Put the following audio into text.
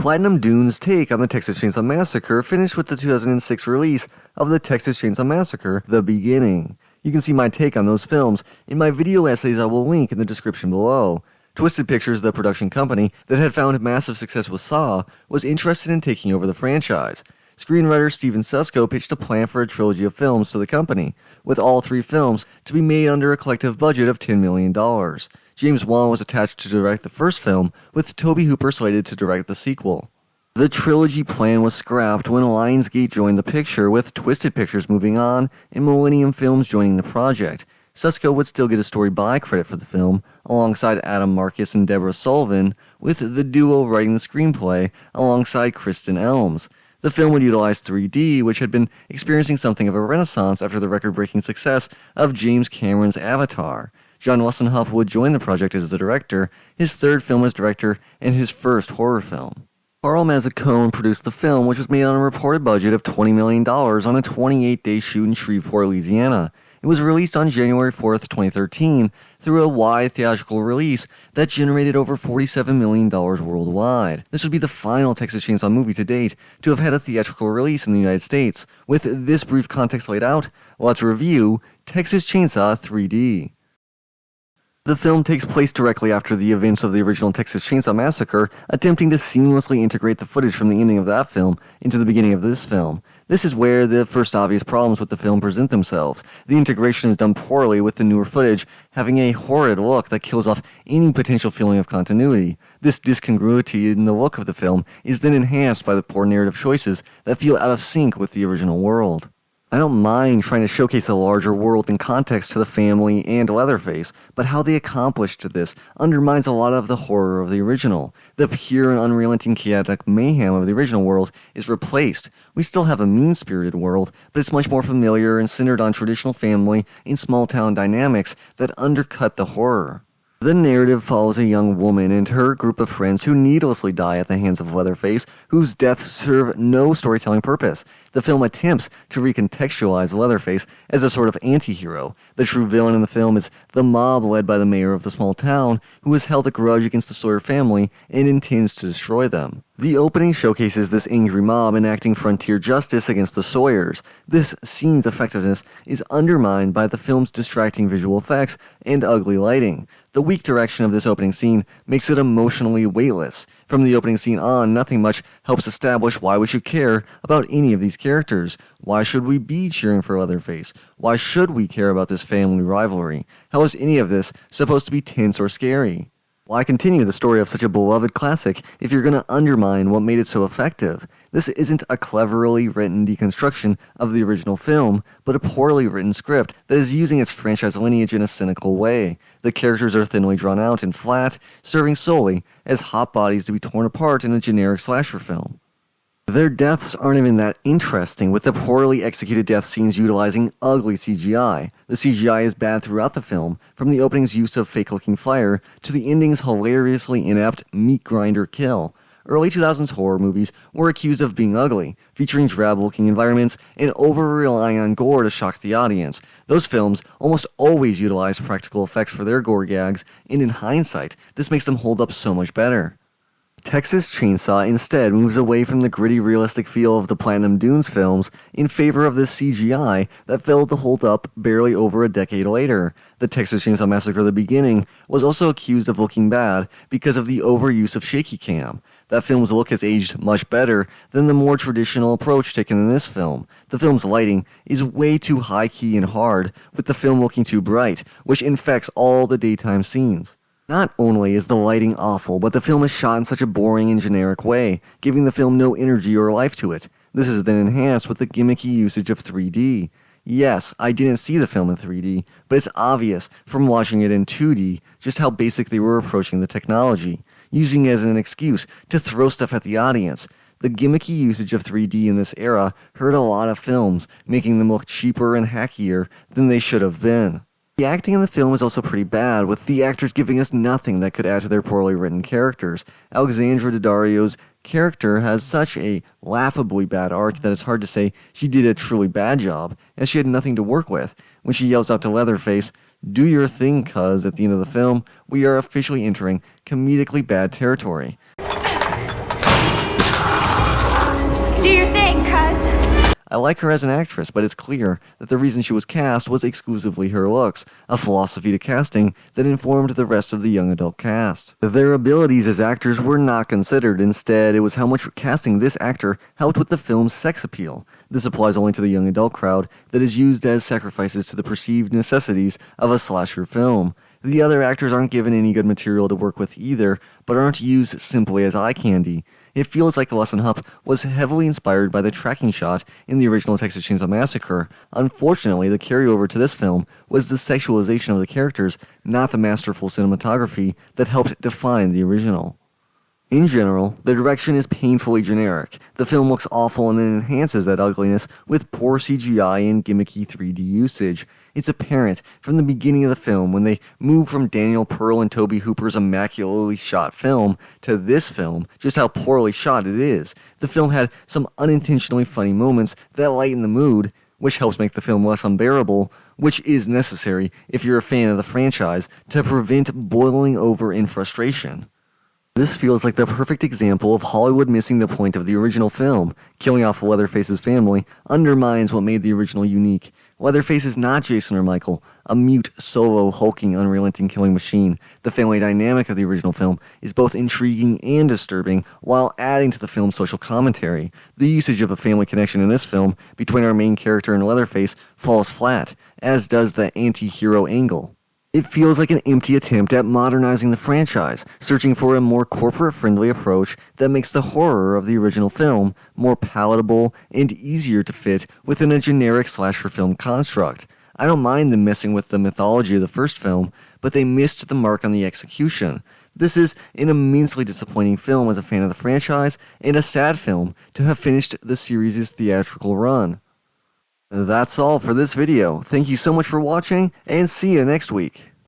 Platinum Dunes' take on the Texas Chainsaw Massacre finished with the 2006 release of the Texas Chainsaw Massacre: The Beginning. You can see my take on those films in my video essays I will link in the description below. Twisted Pictures, the production company that had found massive success with Saw, was interested in taking over the franchise. Screenwriter Steven Susko pitched a plan for a trilogy of films to the company, with all 3 films to be made under a collective budget of $10 million. James Wan was attached to direct the first film, with Tobe Hooper slated to direct the sequel. The trilogy plan was scrapped when Lionsgate joined the picture, with Twisted Pictures moving on and Millennium Films joining the project. Susko would still get a story by credit for the film, alongside Adam Marcus and Deborah Sullivan, with the duo writing the screenplay alongside Kristen Elms. The film would utilize 3D, which had been experiencing something of a renaissance after the record-breaking success of James Cameron's Avatar. John Westenhoff would join the project as the director, his 3rd film as director, and his first horror film. Carl Mazzacone produced the film, which was made on a reported budget of $20 million on a 28-day shoot in Shreveport, Louisiana. It was released on January 4th, 2013, through a wide theatrical release that generated over $47 million worldwide. This would be the final Texas Chainsaw movie to date to have had a theatrical release in the United States. With this brief context laid out, let's review Texas Chainsaw 3D. The film takes place directly after the events of the original Texas Chainsaw Massacre, attempting to seamlessly integrate the footage from the ending of that film into the beginning of this film. This is where the first obvious problems with the film present themselves. The integration is done poorly, with the newer footage having a horrid look that kills off any potential feeling of continuity. This discongruity in the look of the film is then enhanced by the poor narrative choices that feel out of sync with the original world. I don't mind trying to showcase a larger world and context to the family and Leatherface, but how they accomplished this undermines a lot of the horror of the original. The pure and unrelenting chaotic mayhem of the original world is replaced. We still have a mean-spirited world, but it's much more familiar and centered on traditional family and small-town dynamics that undercut the horror. The narrative follows a young woman and her group of friends who needlessly die at the hands of Leatherface, whose deaths serve no storytelling purpose. The film attempts to recontextualize Leatherface as a sort of anti-hero. The true villain in the film is the mob led by the mayor of the small town, who has held a grudge against the Sawyer family and intends to destroy them. The opening showcases this angry mob enacting frontier justice against the Sawyers. This scene's effectiveness is undermined by the film's distracting visual effects and ugly lighting. The weak direction of this opening scene makes it emotionally weightless. From the opening scene on, nothing much helps establish why we should care about any of these characters. Why should we be cheering for Leatherface? Why should we care about this family rivalry? How is any of this supposed to be tense or scary? Why continue the story of such a beloved classic if you're going to undermine what made it so effective? This isn't a cleverly written deconstruction of the original film, but a poorly written script that is using its franchise lineage in a cynical way. The characters are thinly drawn out and flat, serving solely as hot bodies to be torn apart in a generic slasher film. Their deaths aren't even that interesting, with the poorly executed death scenes utilizing ugly CGI. The CGI is bad throughout the film, from the opening's use of fake-looking fire to the ending's hilariously inept meat grinder kill. Early 2000s horror movies were accused of being ugly, featuring drab-looking environments and over-relying on gore to shock the audience. Those films almost always utilize practical effects for their gore gags, and in hindsight, this makes them hold up so much better. Texas Chainsaw instead moves away from the gritty, realistic feel of the Platinum Dunes films in favor of this CGI that failed to hold up barely over a decade later. The Texas Chainsaw Massacre: The Beginning was also accused of looking bad because of the overuse of shaky cam. That film's look has aged much better than the more traditional approach taken in this film. The film's lighting is way too high-key and hard, with the film looking too bright, which infects all the daytime scenes. Not only is the lighting awful, but the film is shot in such a boring and generic way, giving the film no energy or life to it. This is then enhanced with the gimmicky usage of 3D. Yes, I didn't see the film in 3D, but it's obvious from watching it in 2D just how basic they were approaching the technology, using it as an excuse to throw stuff at the audience. The gimmicky usage of 3D in this era hurt a lot of films, making them look cheaper and hackier than they should have been. The acting in the film is also pretty bad, with the actors giving us nothing that could add to their poorly written characters. Alexandra Daddario's character has such a laughably bad arc that it's hard to say she did a truly bad job, as she had nothing to work with. When she yells out to Leatherface, "Do your thing, cuz," at the end of the film, we are officially entering comedically bad territory. I like her as an actress, but it's clear that the reason she was cast was exclusively her looks, a philosophy to casting that informed the rest of the young adult cast. Their abilities as actors were not considered. Instead, it was how much casting this actor helped with the film's sex appeal. This applies only to the young adult crowd that is used as sacrifices to the perceived necessities of a slasher film. The other actors aren't given any good material to work with either, but aren't used simply as eye candy. It feels like Lesson Hupp was heavily inspired by the tracking shot in the original Texas Chainsaw Massacre. Unfortunately, the carryover to this film was the sexualization of the characters, not the masterful cinematography that helped define the original. In general, the direction is painfully generic. The film looks awful and then enhances that ugliness with poor CGI and gimmicky 3D usage. It's apparent from the beginning of the film when they move from Daniel Pearl and Tobe Hooper's immaculately shot film to this film just how poorly shot it is. The film had some unintentionally funny moments that lighten the mood, which helps make the film less unbearable, which is necessary if you're a fan of the franchise to prevent boiling over in frustration. This feels like the perfect example of Hollywood missing the point of the original film. Killing off Leatherface's family undermines what made the original unique. Leatherface is not Jason or Michael, a mute, solo, hulking, unrelenting killing machine. The family dynamic of the original film is both intriguing and disturbing, while adding to the film's social commentary. The usage of a family connection in this film between our main character and Leatherface falls flat, as does the anti-hero angle. It feels like an empty attempt at modernizing the franchise, searching for a more corporate-friendly approach that makes the horror of the original film more palatable and easier to fit within a generic slasher film construct. I don't mind them messing with the mythology of the first film, but they missed the mark on the execution. This is an immensely disappointing film as a fan of the franchise, and a sad film to have finished the series' theatrical run. That's all for this video. Thank you so much for watching, and see you next week.